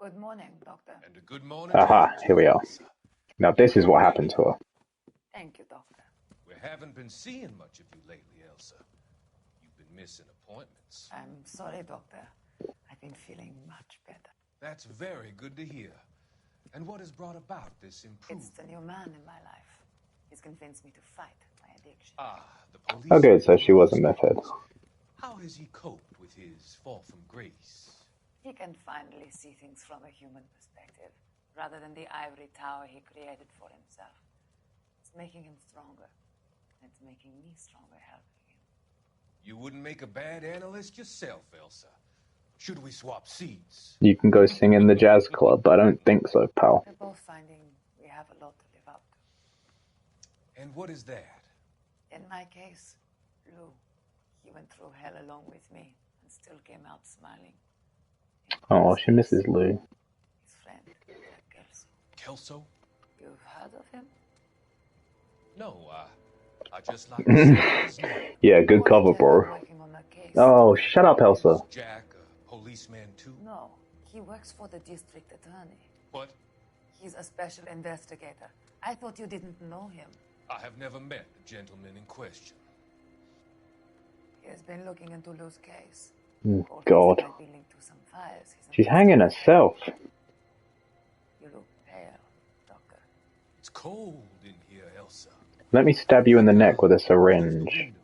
Good morning, Doctor. And a good morning Aha, to you, here we are. Elsa. Now this is what happened to her. Thank you, Doctor. We haven't been seeing much of you lately, Elsa. You've been missing appointments. I'm sorry, Doctor. I've been feeling much better. That's very good to hear. And what has brought about this improvement? It's the new man in my life. He's convinced me to fight my addiction. The police. Oh good, so she was a meth head. How has he coped with his fall from grace? He can finally see things from a human perspective, rather than the ivory tower he created for himself. It's making him stronger. It's making me stronger helping him. You wouldn't make a bad analyst yourself, Elsa. Should we swap seats? You can go sing in the jazz club. I don't think so, pal. We're both finding we have a lot to live up to. And what is that? In my case, Lou. He went through hell along with me and still came out smiling. Oh, she misses Lou. His friend, Kelso. Kelso? You've heard of him? No, I just like to say his name. Yeah, good cover, bro. Working on a case. Oh, shut up, Elsa. Is Jack a policeman too? No, he works for the district attorney. What? He's a special investigator. I thought you didn't know him. I have never met the gentleman in question. He has been looking into Lou's case. God. Might be linked to some files. She's hanging herself. You look pale, Doctor. It's cold in here, Elsa. Let me stab you in the neck with a syringe.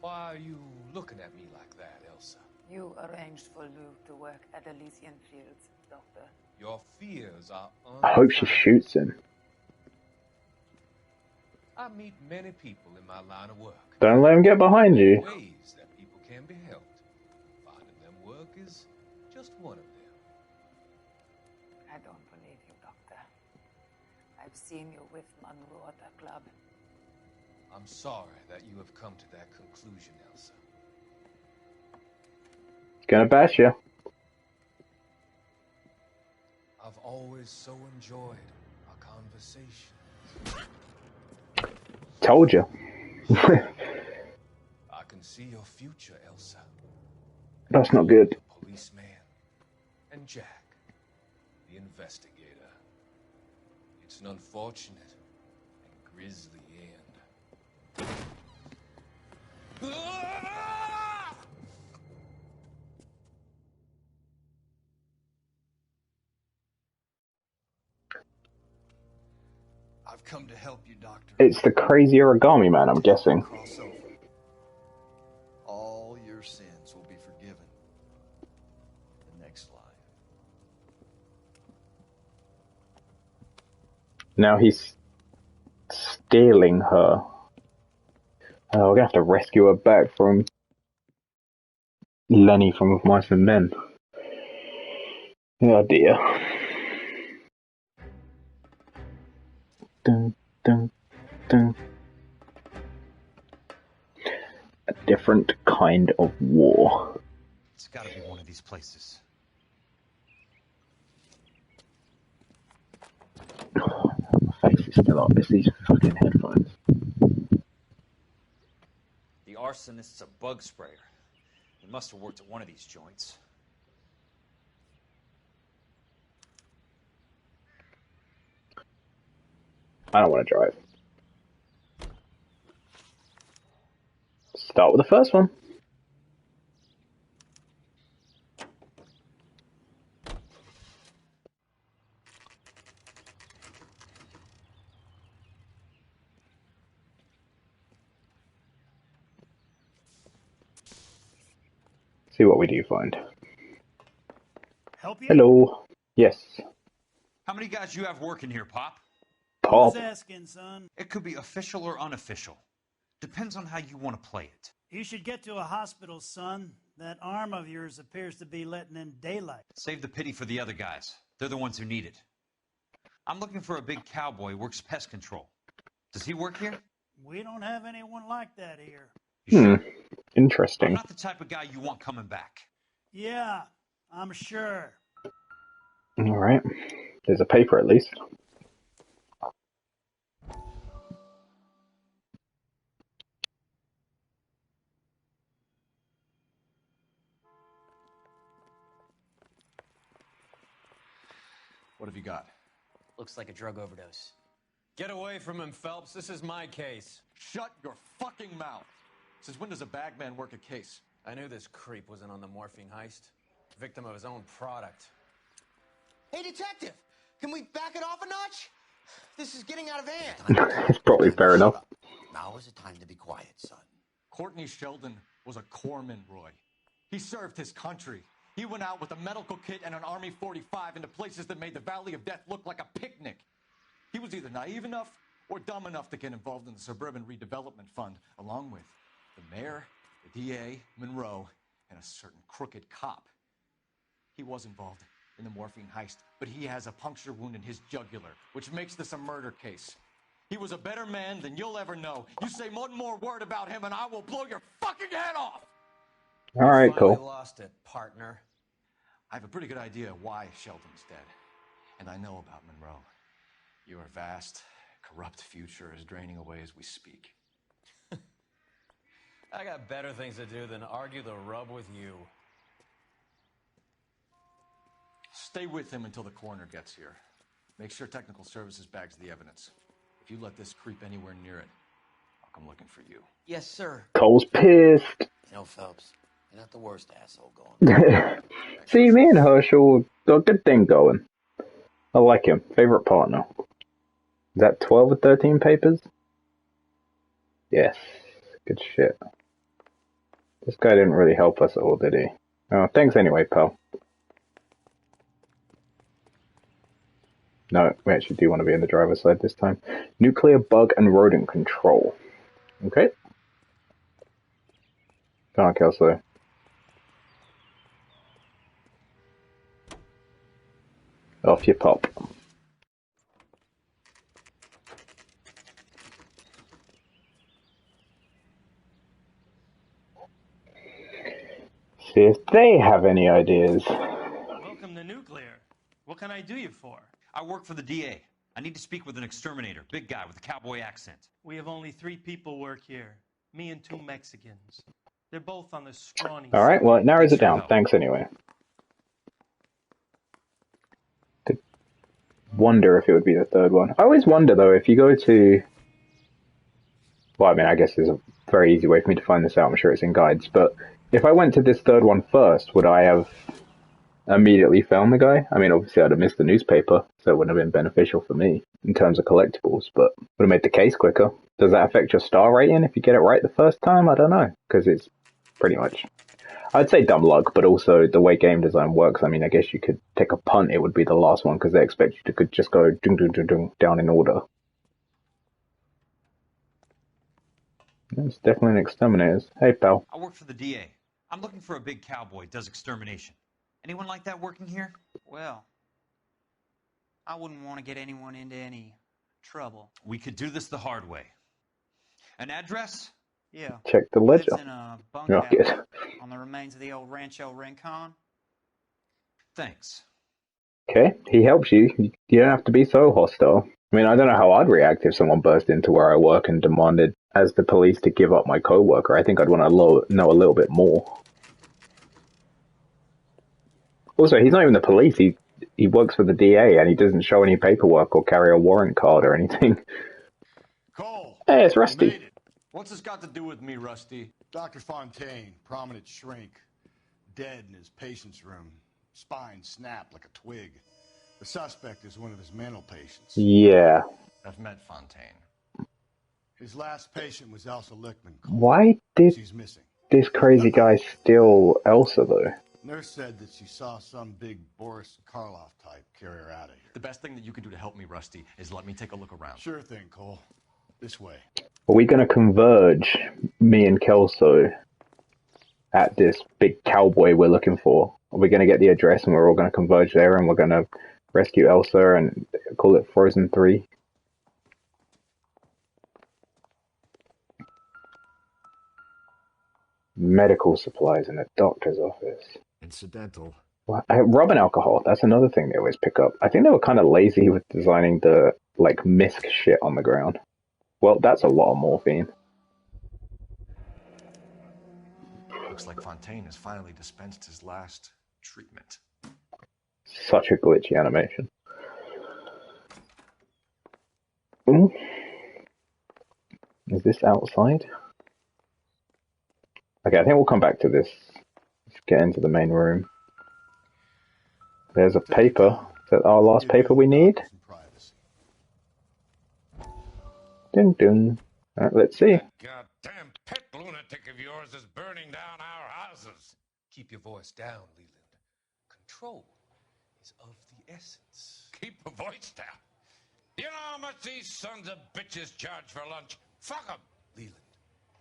Why are you looking at me like that, Elsa? You arranged for Lou to work at Elysian Fields, Doctor. Your fears are I hope she shoots him. I meet many people in my line of work. Don't let him get behind you. Ways that people can be helped. Finding them work is just one of them. I don't believe you, Doctor. I've seen you with Monroe at the club. I'm sorry that you have come to that conclusion, Elsa. Gonna bash you. I've always so enjoyed our conversations. Told you. I can see your future, Elsa. That's not good. The policeman and Jack, the investigator. It's an unfortunate and grisly end. I've come to help you, Doctor. It's the crazy origami man, I'm guessing. Cross over. All your sins will be forgiven. The next life. Now he's stealing her. Oh, we're gonna have to rescue her back from Lenny from Of Mice and Men. Oh dear. Dun, dun, dun. A different kind of war. It's gotta be one of these places. My face is still up. It's these fucking headphones. The arsonist's a bug sprayer. He must have worked at one of these joints. I don't want to drive. Start with the first one. See what we do find. Help you? Hello. Yes. How many guys you have working here, Pop? Pop. Who's asking, son? It could be official or unofficial. Depends on how you want to play it. You should get to a hospital, son. That arm of yours appears to be letting in daylight. Save the pity for the other guys. They're the ones who need it. I'm looking for a big cowboy who works pest control. Does he work here? We don't have anyone like that here. You sure? I'm Interesting. not the type of guy you want coming back. Yeah, I'm sure. Alright. There's a paper at least. What have you got? Looks like a drug overdose. Get away from him, Phelps. This is my case. Shut your fucking mouth! Since when does a bagman work a case? I knew this creep was in on the morphine heist. Victim of his own product. Hey, detective! Can we back it off a notch? This is getting out of hand. It's probably fair enough. Now is the time to be quiet, son. Courtney Sheldon was a corpsman, Roy. He served his country. He went out with a medical kit and an Army 45 into places that made the Valley of Death look like a picnic. He was either naive enough or dumb enough to get involved in the Suburban Redevelopment Fund, along with the mayor, the DA, Monroe, and a certain crooked cop. He was involved in the morphine heist, but he has a puncture wound in his jugular, which makes this a murder case. He was a better man than you'll ever know. You say one more word about him and I will blow your fucking head off! All right, Finally cool. lost it, partner. I have a pretty good idea why Sheldon's dead. And I know about Monroe. Your vast, corrupt future is draining away as we speak. I got better things to do than argue the rub with you. Stay with him until the coroner gets here. Make sure technical services bags the evidence. If you let this creep anywhere near it, I'll come looking for you. Yes, sir. Cole's pissed. You know, Phelps, you're not the worst asshole going. See, me and Herschel got a good thing going. I like him. Favorite partner. Is that 12 or 13 papers? Yes. Good shit. This guy didn't really help us at all, did he? Oh, thanks anyway, pal. No, we actually do want to be in the driver's side this time. Nuclear bug and rodent control. Okay. Come on, Kelso. Off you pop. See if they have any ideas. Welcome to Nuclear. What can I do you for? I work for the DA. I need to speak with an exterminator, big guy with a cowboy accent. We have only 3 people work here. Me and 2 Mexicans. They're both on the scrawny All right, well, it narrows it Thanks for your down. help. Thanks anyway. Could wonder if it would be the third one. I always wonder, though, if you go to... Well, I mean, I guess there's a very easy way for me to find this out. I'm sure it's in guides. But if I went to this third one first, would I have immediately found the guy? I mean, obviously I'd have missed the newspaper, so it wouldn't have been beneficial for me in terms of collectibles, but would have made the case quicker. Does that affect your star rating if you get it right the first time? I don't know, because it's pretty much... I'd say dumb luck, but also the way game design works, I mean, I guess you could take a punt, it would be the last one, because they expect you to could just go dung, dung, dung, dung, down in order. It's definitely an exterminator's. Hey, pal. I work for the DA. I'm looking for a big cowboy, does extermination. Anyone like that working here? Well, I wouldn't want to get anyone into any trouble. We could do this the hard way. An address? Yeah. Check the ledger. Lives in a Oh, bunkhouse good. on the remains of the old Rancho Rincon. Thanks. Okay, he helps you. You don't have to be so hostile. I mean, I don't know how I'd react if someone burst into where I work and demanded, as the police, to give up my co-worker. I think I'd want to know a little bit more. Also, he's not even the police. He works for the DA, and he doesn't show any paperwork or carry a warrant card or anything. Cole! Hey, it's you Rusty. made it. What's this got to do with me, Rusty? Dr. Fontaine, prominent shrink, dead in his patient's room, spine snapped like a twig. The suspect is one of his mental patients. Yeah. I've met Fontaine. His last patient was Elsa Lichtman. Cole. Why did She's missing. this crazy guy steal Elsa, though? Nurse said that she saw some big Boris Karloff type carry her out of here. The best thing that you can do to help me, Rusty, is let me take a look around. Sure thing, Cole. This way. Are we going to converge, me and Kelso, at this big cowboy we're looking for? Are we going to get the address and we're all going to converge there and we're going to rescue Elsa and call it Frozen 3? Medical supplies in a doctor's office. Incidental. Well, rub and alcohol, that's another thing they always pick up. I think they were kind of lazy with designing the, like, misc shit on the ground. Well, that's a lot of morphine. Looks like Fontaine has finally dispensed his last treatment. Such a glitchy animation. Is this outside? Okay, I think we'll come back to this. Let's get into the main room. There's a paper. Is that our last paper we need? Dun dun. Alright, let's see. Goddamn pet lunatic of yours is burning down our houses. Keep your voice down, Leland. Control is of the essence. Keep your voice down? You know how much these sons of bitches charge for lunch? Fuck them! Leland,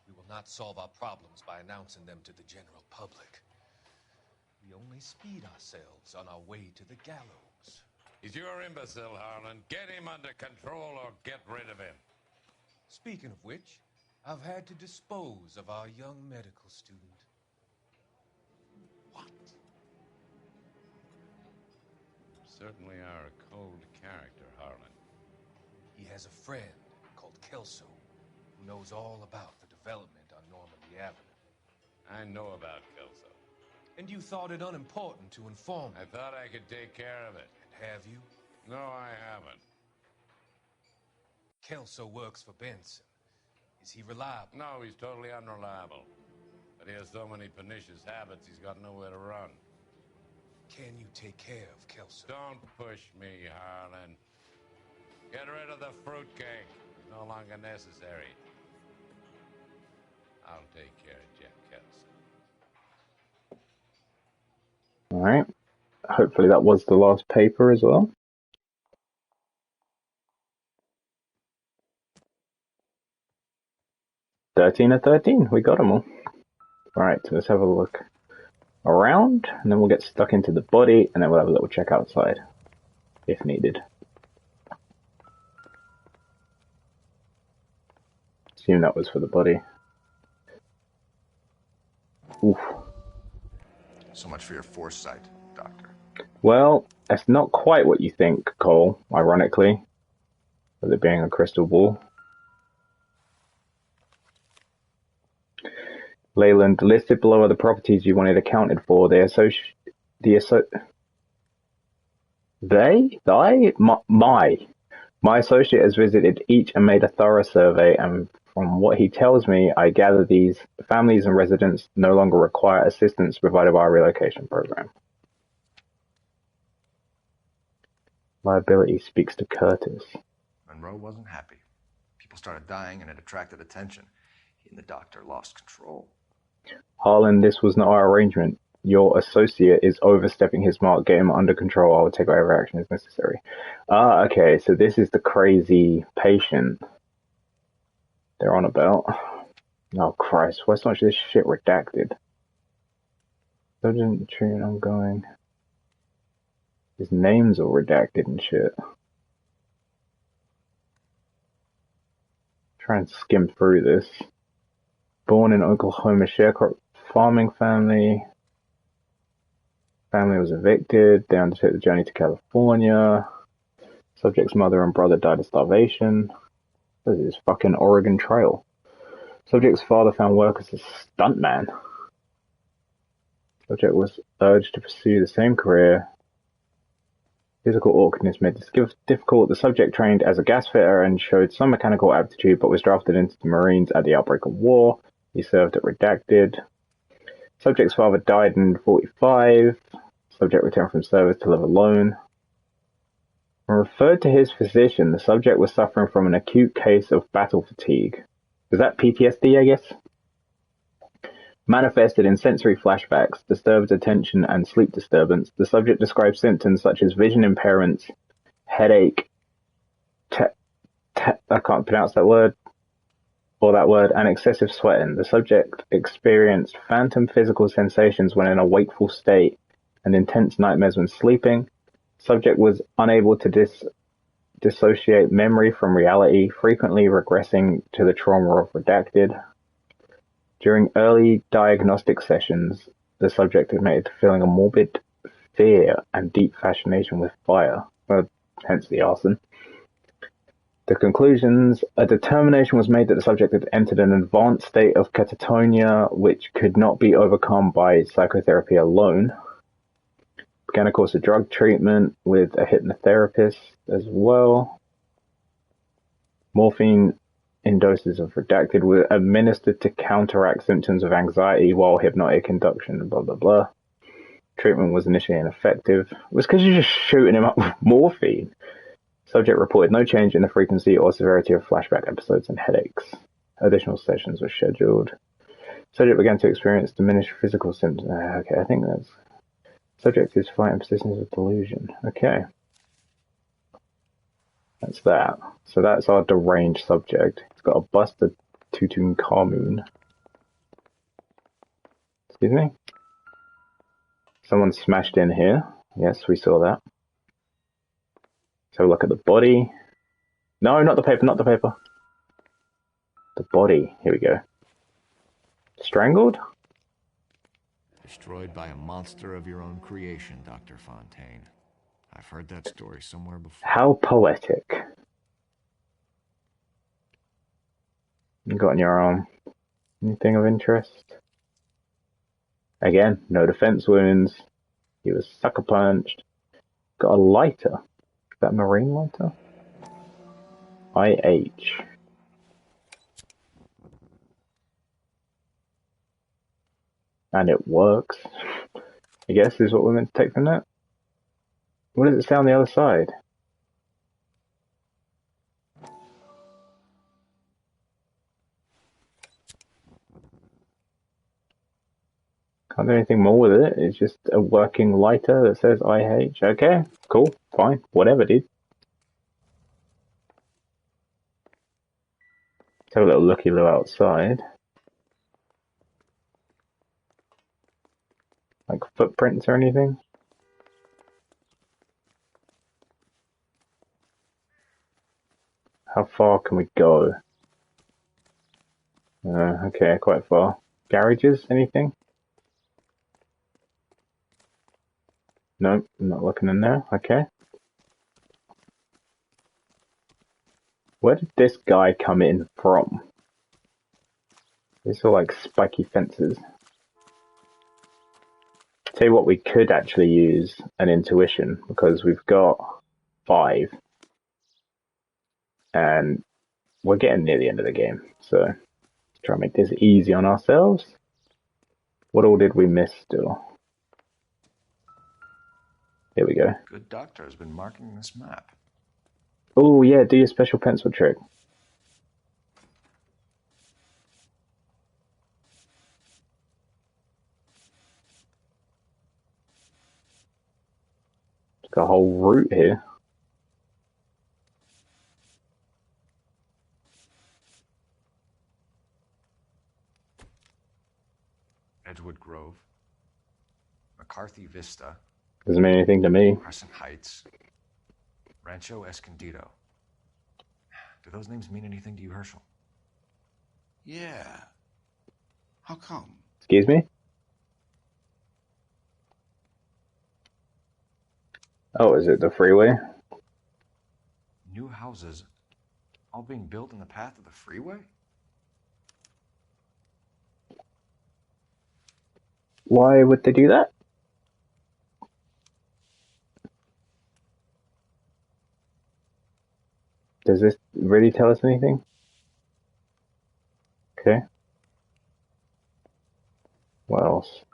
we will not solve our problems by announcing them to the general public. We only speed ourselves on our way to the gallows. He's your imbecile, Harlan. Get him under control or get rid of him. Speaking of which, I've had to dispose of our young medical student. What? Certainly are a cold character, Harlan. He has a friend called Kelso who knows all about the development on Normandy Avenue. I know about Kelso. And you thought it unimportant to inform me. I thought I could take care of it. And have you? No, I haven't. Kelso works for Benson. Is he reliable? No, he's totally unreliable. But he has so many pernicious habits, he's got nowhere to run. Can you take care of Kelso? Don't push me, Harlan. Get rid of the fruitcake. It's no longer necessary. I'll take care of Jeff Kelso. Alright. Hopefully that was the last paper as well. "13 of 13. We got them all. Alright, so let's have a look around, and then we'll get stuck into the body, and then we'll have a little check outside, if needed. Assume that was for the body. Oof. So much for your foresight, Doctor. Well, that's not quite what you think, Cole, ironically, with it being a crystal ball. Leyland, listed below are the properties you wanted accounted for. My associate has visited each and made a thorough survey, and from what he tells me, I gather these families and residents no longer require assistance provided by our relocation program. Liability speaks to Curtis. Monroe wasn't happy. People started dying and it attracted attention. He and the doctor lost control. Harlan, this was not our arrangement. Your associate is overstepping his mark. Get him under control. I will take whatever action is necessary. Ah, okay, so this is the crazy patient they're on about. Oh, Christ, why is so much of this shit redacted? Sergeant Tune ongoing. His name's all redacted and shit. Try and skim through this. Born in Oklahoma, sharecrop farming family. Family was evicted. They undertook the journey to California. Subject's mother and brother died of starvation. This is fucking Oregon Trail. Subject's father found work as a stuntman. Subject was urged to pursue the same career. Physical awkwardness made this difficult. The subject trained as a gas fitter and showed some mechanical aptitude, but was drafted into the Marines at the outbreak of war. He served at Redacted. Subject's father died in 1945. Subject returned from service to live alone. When referred to his physician, the subject was suffering from an acute case of battle fatigue. Is that PTSD, I guess? Manifested in sensory flashbacks, disturbed attention, and sleep disturbance. The subject described symptoms such as vision impairments, headache, I can't pronounce that word, and excessive sweating. The subject experienced phantom physical sensations when in a wakeful state and intense nightmares when sleeping. Subject was unable to dissociate memory from reality, frequently regressing to the trauma of Redacted. During early diagnostic sessions, the subject admitted feeling a morbid fear and deep fascination with fire, hence the arson. The conclusions: a determination was made that the subject had entered an advanced state of catatonia which could not be overcome by psychotherapy alone. Began a course of drug treatment with a hypnotherapist as well. Morphine in doses of redacted were administered to counteract symptoms of anxiety while hypnotic induction, blah, blah, blah. Treatment was initially ineffective. It was because you're just shooting him up with morphine. Subject reported no change in the frequency or severity of flashback episodes and headaches. Additional sessions were scheduled. Subject began to experience diminished physical symptoms. Okay, I think that's... Subject is fighting persistence of delusion. Okay. That's that. So that's our deranged subject. He's got a busted Tutankhamun. Excuse me? Someone smashed in here. Yes, we saw that. So look at the body. No, not the paper, not the paper. The body. Here we go. Strangled? Destroyed by a monster of your own creation, Dr. Fontaine. I've heard that story somewhere before. How poetic. You got on your arm? Anything of interest? Again, no defense wounds. He was sucker punched. Got a lighter. Is that a marine lighter? IH. And it works. I guess is what we're meant to take from that. What does it say on the other side? Can't do anything more with it. It's just a working lighter that says IH. Okay, cool, fine, whatever, dude. Let's have a little looky-loo outside. Like footprints or anything? How far can we go? Okay, quite far. Garages, anything? Nope, I'm not looking in there. Okay. Where did this guy come in from? These are like spiky fences. Tell you what, we could actually use an intuition because we've got 5. And we're getting near the end of the game. So let's try and make this easy on ourselves. What all did we miss still? Here we go. Good doctor has been marking this map. Oh yeah, do your special pencil trick. It's got a whole route here. Edgewood Grove. McCarthy Vista. Doesn't mean anything to me. Crescent Heights. Rancho Escondido. Do those names mean anything to you, Herschel? Yeah. How come? Excuse me? Oh, is it the freeway? New houses all being built in the path of the freeway? Why would they do that? Does this really tell us anything? Okay. What else?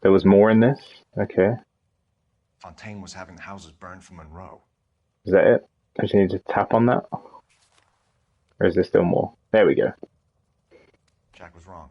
There was more in this? Okay. Fontaine was having the houses burned from Monroe. Is that it? I just need to tap on that? Or is there still more? There we go. Jack was wrong.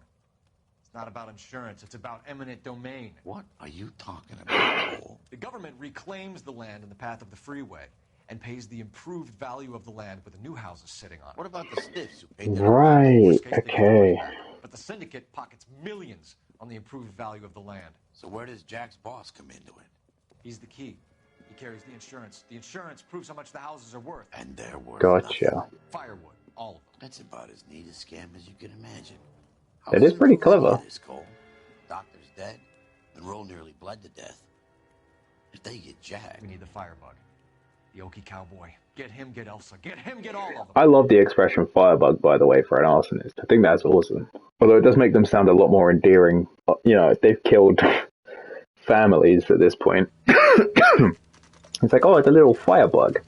It's not about insurance, it's about eminent domain. What are you talking about, Cole? The government reclaims the land in the path of the freeway and pays the improved value of the land with the new houses sitting on it. What about the stiffs who paid their Right, okay. But the syndicate pockets millions on the improved value of the land. So where does Jack's boss come into it? He's the key. He carries the insurance. The insurance proves how much the houses are worth. And they're worth Gotcha. nothing. Firewood, all of them. That's about as neat a scam as you can imagine. That is pretty clever. This, Cole. Doctor's dead. Monroe nearly bled to death. If they get Jack... We need the firebug. The Okie cowboy. Get him, get Elsa. Get him, get all of them. I love the expression firebug, by the way, for an arsonist. I think that's awesome. Although it does make them sound a lot more endearing. You know, they've killed families at this point. It's like, oh, it's a little firebug.